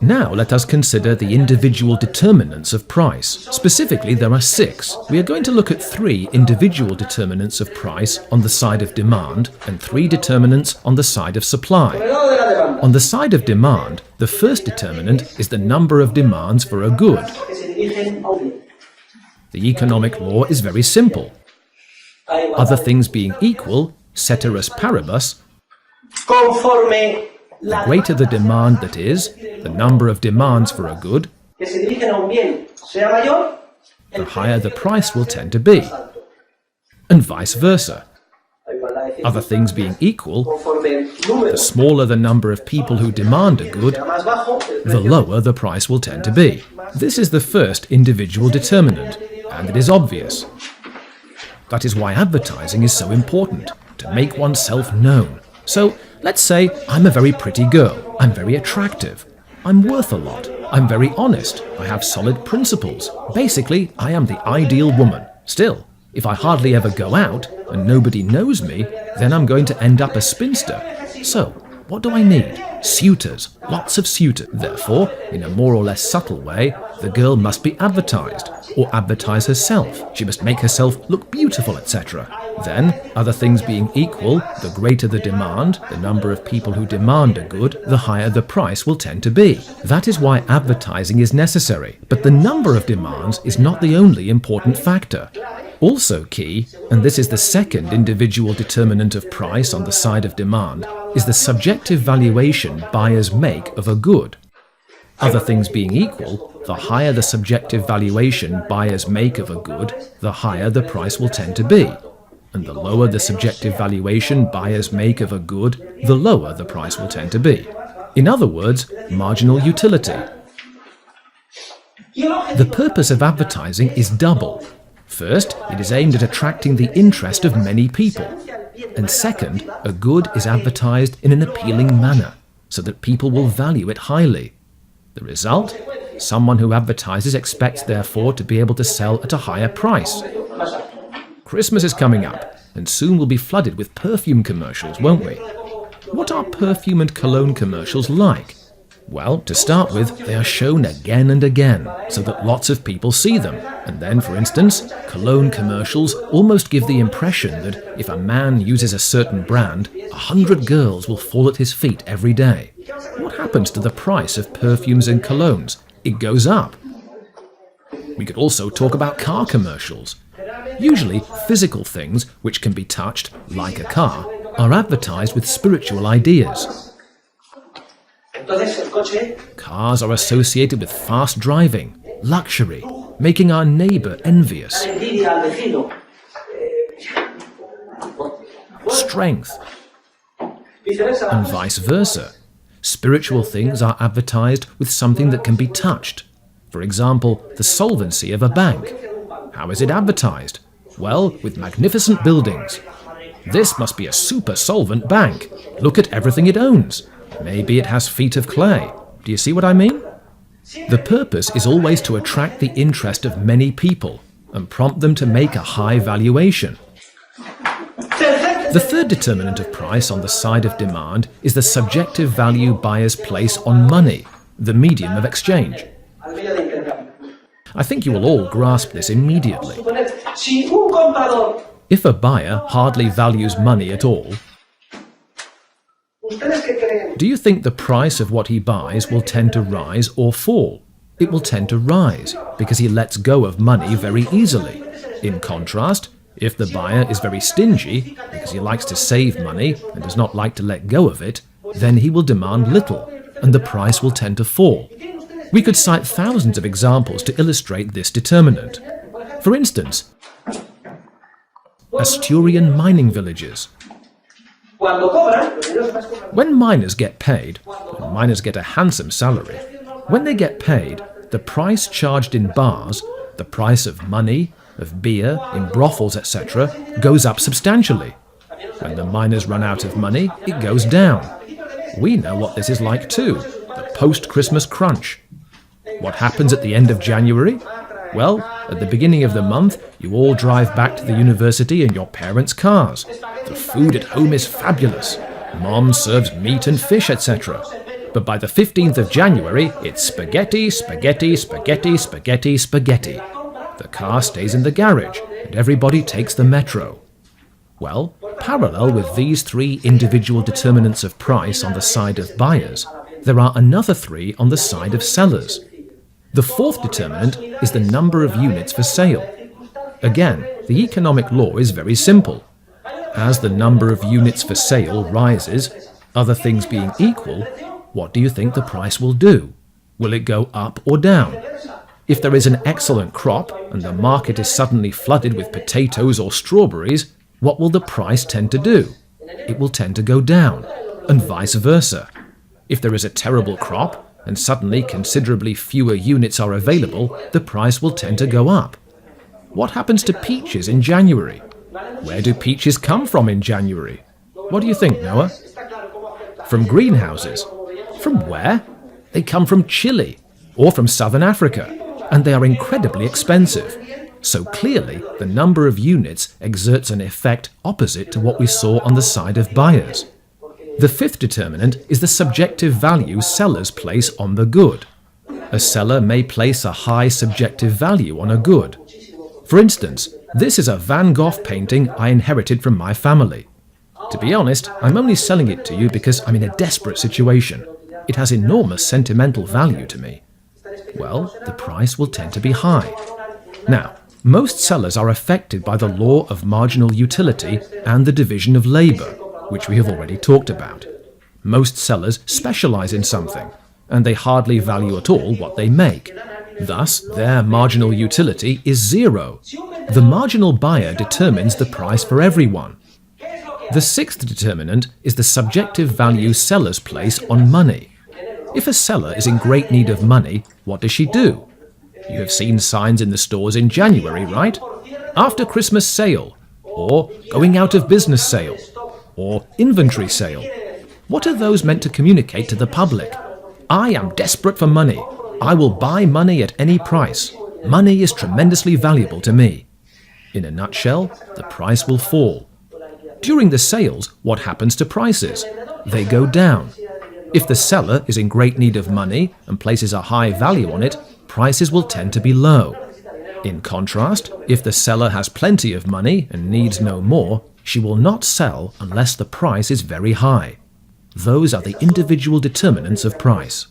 Now let us consider the individual determinants of price. Specifically, there are 6. We are going to look at 3 individual determinants of price on the side of demand and 3 determinants on the side of supply. On the side of demand, the first determinant is the number of demands for a good. The economic law is very simple. Other things being equal, ceteris paribus, the greater the demand, that is, the number of demands for a good, the higher the price will tend to be, and vice versa. Other things being equal, the smaller the number of people who demand a good, the lower the price will tend to be. This is the first individual determinant, and it is obvious. That is why advertising is so important, to make oneself known. So, let's say I'm a very pretty girl, I'm very attractive, I'm worth a lot, I'm very honest, I have solid principles. Basically, I am the ideal woman. Still, if I hardly ever go out and nobody knows me, then I'm going to end up a spinster. So, what do I need? Suitors, lots of suitors. Therefore, in a more or less subtle way, the girl must be advertised, or advertise herself. She must make herself look beautiful, etc. Then, other things being equal, the greater the demand, the number of people who demand a good, the higher the price will tend to be. That is why advertising is necessary. But the number of demands is not the only important factor. Also key, and this is the second individual determinant of price on the side of demand, is the subjective valuation buyers make of a good. Other things being equal, the higher the subjective valuation buyers make of a good, the higher the price will tend to be. And the lower the subjective valuation buyers make of a good, the lower the price will tend to be. In other words, marginal utility. The purpose of advertising is double. First, it is aimed at attracting the interest of many people. And second, a good is advertised in an appealing manner, so that people will value it highly. The result? Someone who advertises expects, therefore, to be able to sell at a higher price. Christmas is coming up, and soon we'll be flooded with perfume commercials, won't we? What are perfume and cologne commercials like? Well, to start with, they are shown again and again, so that lots of people see them. And then, for instance, cologne commercials almost give the impression that if a man uses a certain brand, 100 girls will fall at his feet every day. What happens to the price of perfumes and colognes? It goes up. We could also talk about car commercials. Usually, physical things, which can be touched, like a car, are advertised with spiritual ideas. Cars are associated with fast driving, luxury, making our neighbor envious, strength, and vice versa. Spiritual things are advertised with something that can be touched. For example, the solvency of a bank. How is it advertised? Well, with magnificent buildings. This must be a super solvent bank. Look at everything it owns. Maybe it has feet of clay. Do you see what I mean? The purpose is always to attract the interest of many people and prompt them to make a high valuation. The third determinant of price on the side of demand is the subjective value buyers place on money, the medium of exchange. I think you will all grasp this immediately. If a buyer hardly values money at all, do you think the price of what he buys will tend to rise or fall? It will tend to rise because he lets go of money very easily. In contrast, if the buyer is very stingy because he likes to save money and does not like to let go of it, then he will demand little and the price will tend to fall. We could cite thousands of examples to illustrate this determinant. For instance, Asturian mining villages. When miners get paid, and miners get a handsome salary, when they get paid, the price charged in bars, the price of money, of beer, in brothels, etc., goes up substantially. When the miners run out of money, it goes down. We know what this is like too, the post-Christmas crunch. What happens at the end of January? Well, at the beginning of the month, you all drive back to the university in your parents' cars. The food at home is fabulous. Mom serves meat and fish, etc. But by the 15th of January, it's spaghetti, spaghetti, spaghetti, spaghetti, spaghetti. The car stays in the garage, and everybody takes the metro. Well, parallel with these three individual determinants of price on the side of buyers, there are another three on the side of sellers. The fourth determinant is the number of units for sale. Again, the economic law is very simple. As the number of units for sale rises, other things being equal, what do you think the price will do? Will it go up or down? If there is an excellent crop and the market is suddenly flooded with potatoes or strawberries, what will the price tend to do? It will tend to go down, and vice versa. If there is a terrible crop and suddenly considerably fewer units are available, the price will tend to go up. What happens to peaches in January? Where do peaches come from in January? What do you think, Noah? From greenhouses. From where? They come from Chile or from southern Africa, and they are incredibly expensive. So clearly, the number of units exerts an effect opposite to what we saw on the side of buyers. The fifth determinant is the subjective value sellers place on the good. A seller may place a high subjective value on a good. For instance, this is a Van Gogh painting I inherited from my family. To be honest, I'm only selling it to you because I'm in a desperate situation. It has enormous sentimental value to me. Well, the price will tend to be high. Now, most sellers are affected by the law of marginal utility and the division of labor, which we have already talked about. Most sellers specialize in something, and they hardly value at all what they make. Thus, their marginal utility is zero. The marginal buyer determines the price for everyone. The sixth determinant is the subjective value sellers place on money. If a seller is in great need of money, what does she do? You have seen signs in the stores in January, right? After Christmas sale, or going out of business sale, or inventory sale. What are those meant to communicate to the public? I am desperate for money. I will buy money at any price. Money is tremendously valuable to me. In a nutshell, the price will fall. During the sales, what happens to prices? They go down. If the seller is in great need of money and places a high value on it, prices will tend to be low. In contrast, if the seller has plenty of money and needs no more, she will not sell unless the price is very high. Those are the individual determinants of price.